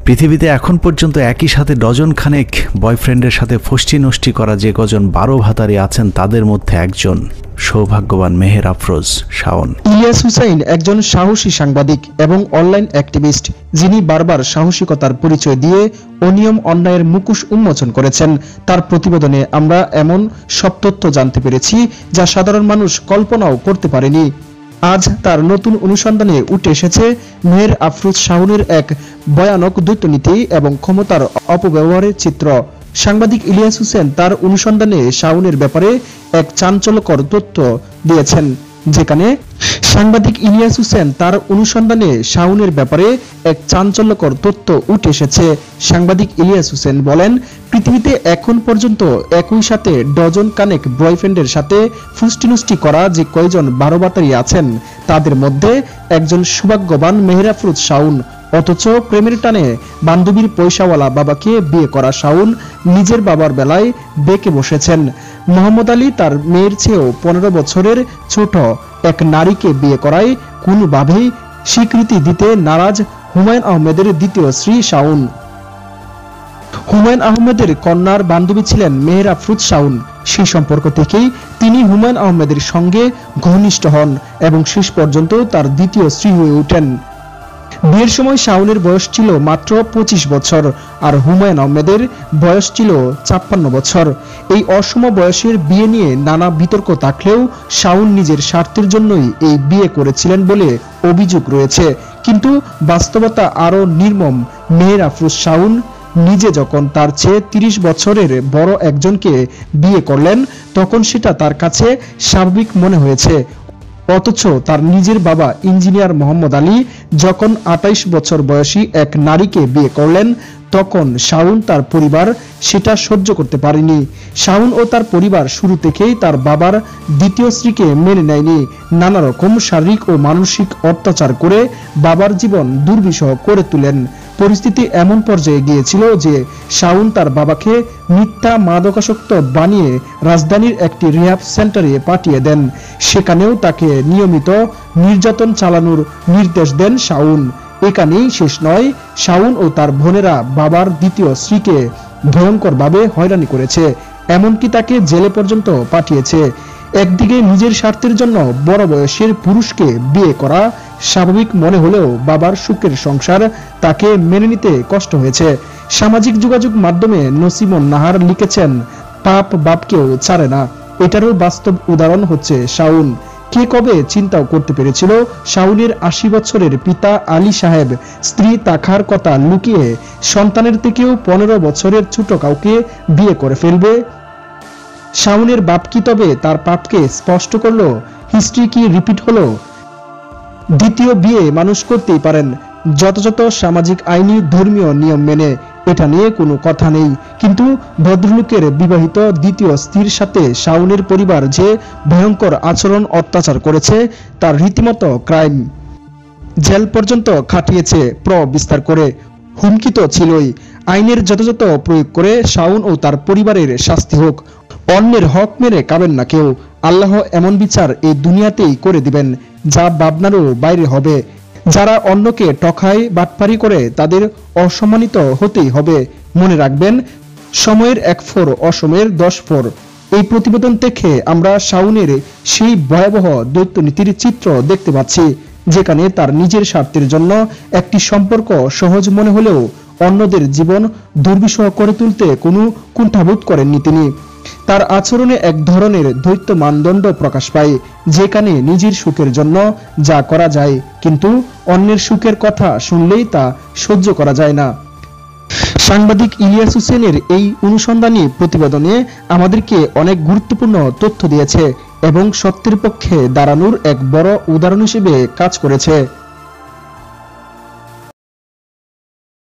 পৃথিবীতে এখন পর্যন্ত একই সাথে ডজন খানেক বয়ফ্রেন্ডের সাথে ফষ্টি নষ্টি করা যে কজন 12 ভাতারি আছেন তাদের মধ্যে একজন সৌভাগ্যবান মেহের আফরোজ শাওন। ইলিয়াস হুসাইন একজন সাহসী সাংবাদিক এবং অনলাইন অ্যাক্টিভিস্ট, যিনি বারবার সাহসিকতার পরিচয় দিয়ে অনিয়ম অন্যায়ের মুখোশ উন্মোচন করেছেন। তার প্রতিবেদনে আমরা এমন সব তথ্য জানতে পেরেছি যা সাধারণ মানুষ কল্পনাও করতে পারেনি। আজ তার নতুন অনুসন্ধানে উঠে এসেছে মেহের আফরোজ শাওনের এক ভয়ানক দ্বৈতনীতি এবং ক্ষমতার অপব্যবহারের চিত্র। সাংবাদিক ইলিয়াস হুসেন তার অনুসন্ধানে শাওনের ব্যাপারে এক চাঞ্চল্যকর তথ্য দিয়েছেন, যেখানে সাংবাদিক ইলিয়াস হুসেন তার অনুসন্ধানে শাওনের ব্যাপারে এক চাঞ্চল্যকর তথ্য উঠে এসেছে। সাংবাদিক ইলিয়াস হুসেন বলেন, পৃথিবীতে এখন পর্যন্ত একই সাথে ডজন কানেক বয়ফ্রেন্ডের সাথে ফুষ্টিনুষ্টি করা যে কয়জন 12 ভাতারি আছেন তাদের মধ্যে একজন সৌভাগ্যবান মেহের আফরোজ শাওন। অথচ প্রেমের টানে বান্ধবীর পয়সাওয়ালা বাবাকে বিয়ে করা শাওন নিজের বাবার বেলায় বেঁকে বসেছেন। মোহাম্মদ আলী তার মেয়ের চেয়েও 15 বছরের ছোট এক নারীকে বিয়ে করায় কোনোভাবেই স্বীকৃতি দিতে নারাজ হুমায়ুন আহমেদের দ্বিতীয় স্ত্রী শাওন। হুমায়ুন আহমেদের কন্যার বান্ধবী ছিলেন মেহের আফরোজ শাওন। সেই সম্পর্ক থেকেই তিনি হুমায়ুন আহমেদের সঙ্গে ঘনিষ্ঠ হন এবং শেষ পর্যন্ত তার দ্বিতীয় স্ত্রী হয়ে ওঠেন। বিয়ের সময় শাওনের বয়স ছিল মাত্র 25 বছর আর হুমায়ুন আহমেদের বয়স ছিল 56 বছর। এই অসম বয়সের বিয়ে নিয়ে নানা বিতর্ক থাকলেও শাওন নিজের স্বার্থের জন্যই এই বিয়ে করেছিলেন বলে অভিযোগ রয়েছে। কিন্তু বাস্তবতা আরো নির্মম। মেহের আফরোজ শাওন নিজে যখন তার চেয়ে 30 বছরের বড় একজনকে বিয়ে করলেন তখন সেটা তার কাছে স্বাভাবিক মনে হয়েছে। অথচ তার নিজের বাবা ইঞ্জিনিয়ার মোহাম্মদ আলী যখন 28 বছর বয়সী এক নারীকে বিয়ে করলেন তখন শাওন তার পরিবার সেটা সহ্য করতে পারেনি। শাওন ও তার পরিবার শুরু থেকেই তার বাবার দ্বিতীয় স্ত্রীকে মেনে নেয়নি। নানা রকম শারীরিক ও মানসিক অত্যাচার করে বাবার জীবন দুর্বিষহ করে তোলেন। পরিস্থিতি এমন পর্যায়ে গিয়েছিল যে শাওন তার বাবাকে মিথ্যা মাদকাসক্ত বানিয়ে রাজধানীর একটি রিহ্যাব সেন্টারে পাঠিয়ে দেন। সেখানেও তাকে নিয়মিত নির্যাতন চালানোর নির্দেশ দেন শাওন। এখানেই শেষ নয়, শাওন ও তার বোনেরা বাবার দ্বিতীয় স্ত্রীকে ভয়ঙ্করভাবে হয়রানি করেছে, এমনকি তাকে জেলে পর্যন্ত পাঠিয়েছে। একদিকে নিজের স্বার্থের জন্য বড় বয়সের পুরুষকে বিয়ে করা স্বাভাবিক মনে হলেও বাবার সুখের সংসার তাকে মেনে নিতে কষ্ট হয়েছে। সামাজিক যোগাযোগ মাধ্যমে নসিমন নাহার লিখেছেন, পাপ বাপকেও ছাড়ে না। এটারও বাস্তব উদাহরণ হচ্ছে শাওন। কে কবে চিন্তাও করতে পেরেছিল শাওনের 80 বছরের পিতা আলী সাহেব স্ত্রী তাকার কথা লুকিয়ে সন্তানের থেকেও 15 বছরের ছোট কাউকে বিয়ে করে ফেলবে। শাওনের বাপ কি তবে তার পাপকে স্পষ্ট করলো? হিস্ট্রি কি রিপিট হলো? দ্বিতীয় বিয়ে মানুষ করতেই পারেন যথাযথ সামাজিক আইনি ধর্মীয় নিয়ম মেনে, এটা নিয়ে কোনো কথা নেই। কিন্তু ভদ্রলোকের বিবাহিত দ্বিতীয় স্ত্রীর সাথে শাওনের পরিবার যে ভয়ঙ্কর আচরণ অত্যাচার করেছে তার রীতিমতো ক্রাইম। জেল পর্যন্ত খাটিয়েছে বিস্তার করে। হুমকি তো ছিলই। আইনের যথাযথ প্রয়োগ করে শাওন ও তার পরিবারের শাস্তি হোক। অন্যের হক মেরে খাবেন না কেউ। আল্লাহ এমন বিচার এই দুনিয়াতেই করে দিবেন যা ভাবনারও বাইরে হবে। যারা অন্যকে ঠকায় বাটপারি করে তাদের অসম্মানিত হতেই হবে। মনে রাখবেন, সময়ের 1 ফোর অসময়ের 10 ফোর। এই প্রতিবেদন থেকে আমরা শাওনের সেই ভয়াবহ দ্বৈতনীতির চিত্র দেখতে পাচ্ছি, যেখানে তার নিজের স্বার্থের জন্য একটি সম্পর্ক সহজ মনে হলেও অন্যদের জীবন দুর্বিষহ করে তুলতে কোনো কুণ্ঠাবোধ করেননি তিনি। তার আচরণে এক ধরনের দ্বৈত মানদণ্ড প্রকাশ পায়, যেখানে নিজের সুখের জন্য যা করা যায় কিন্তু অন্যের সুখের কথা শুনলেই তা সহ্য করা যায় না। সাংবাদিক ইলিয়াস হুসেনের এই অনুসন্ধানী প্রতিবেদনে আমাদেরকে অনেক গুরুত্বপূর্ণ তথ্য দিয়েছে এবং সত্যের পক্ষে দাঁড়ানোর এক বড় উদাহরণ হিসেবে কাজ করেছে।